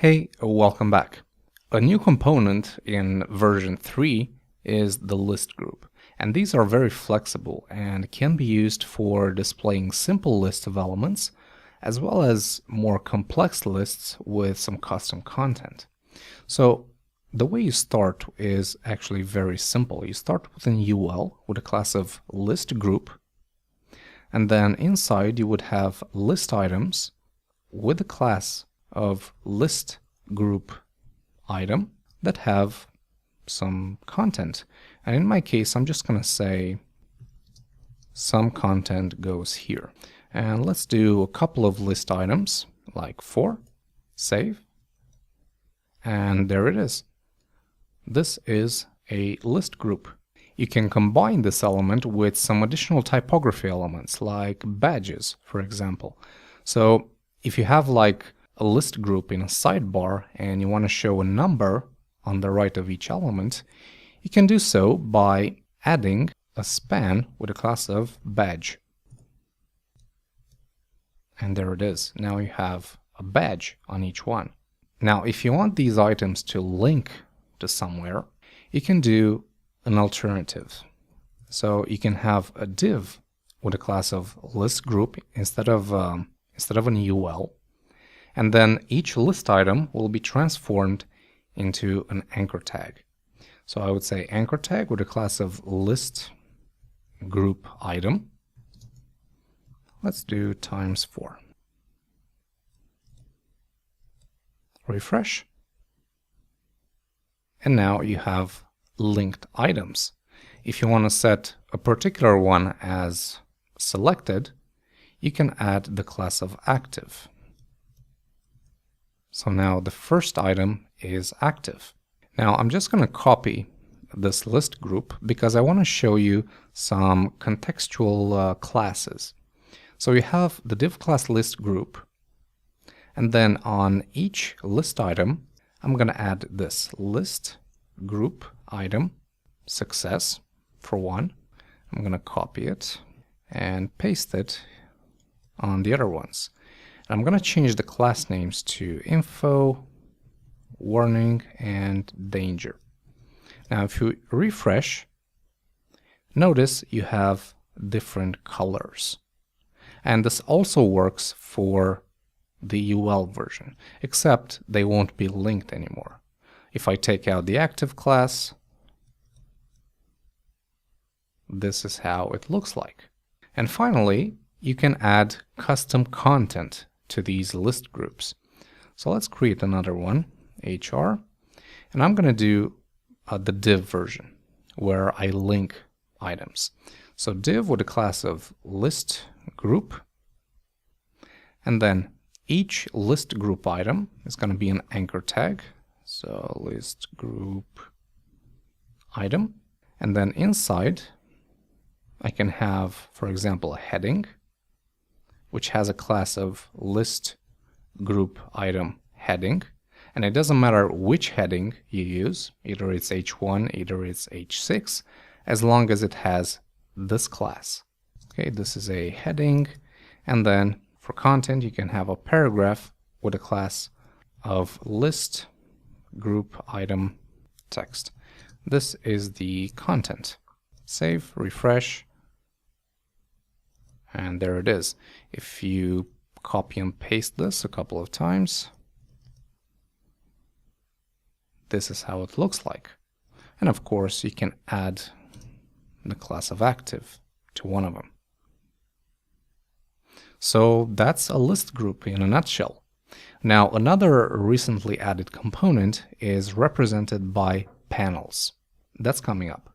Hey, welcome back. A new component in version 3 is the list group, and these are very flexible and can be used for displaying simple lists of elements as well as more complex lists with some custom content. So the way you start is actually very simple. You start with an UL with a class of list group, and then inside you would have list items with a class of list group item that have some content. And in my case, I'm just going to say some content goes here. And let's do a couple of list items like 4, save, and there it is. This is a list group. You can combine this element with some additional typography elements like badges, for example. So if you have like a list group in a sidebar and you want to show a number on the right of each element, you can do so by adding a span with a class of badge. And there it is. Now you have a badge on each one. Now, if you want these items to link to somewhere, you can do an alternative. So you can have a div with a class of list group instead of an UL. And then each list item will be transformed into an anchor tag. So I would say anchor tag with a class of list group item. Let's do ×4. Refresh. And now you have linked items. If you want to set a particular one as selected, you can add the class of active. So now the first item is active. Now I'm just going to copy this list group because I want to show you some contextual classes. So we have the div class list group, and then on each list item I'm going to add this list group item success for one. I'm going to copy it and paste it on the other ones. I'm going to change the class names to info, warning, and danger. Now if you refresh, notice you have different colors. And this also works for the UL version, except they won't be linked anymore. If I take out the active class, this is how it looks like. And finally, you can add custom content to these list groups. So let's create another one, HR, and I'm going to do the div version where I link items. So div with a class of list group, and then each list group item is going to be an anchor tag. So list group item, and then inside I can have, for example, a heading which has a class of list group item heading, and it doesn't matter which heading you use, either it's H1, either it's H6, as long as it has this class. Okay, this is a heading, and then for content you can have a paragraph with a class of list group item text. This is the content. Save, refresh, and there it is. If you copy and paste this a couple of times, this is how it looks like. And of course, you can add the class of active to one of them. So that's a list group in a nutshell. Now, another recently added component is represented by panels. That's coming up.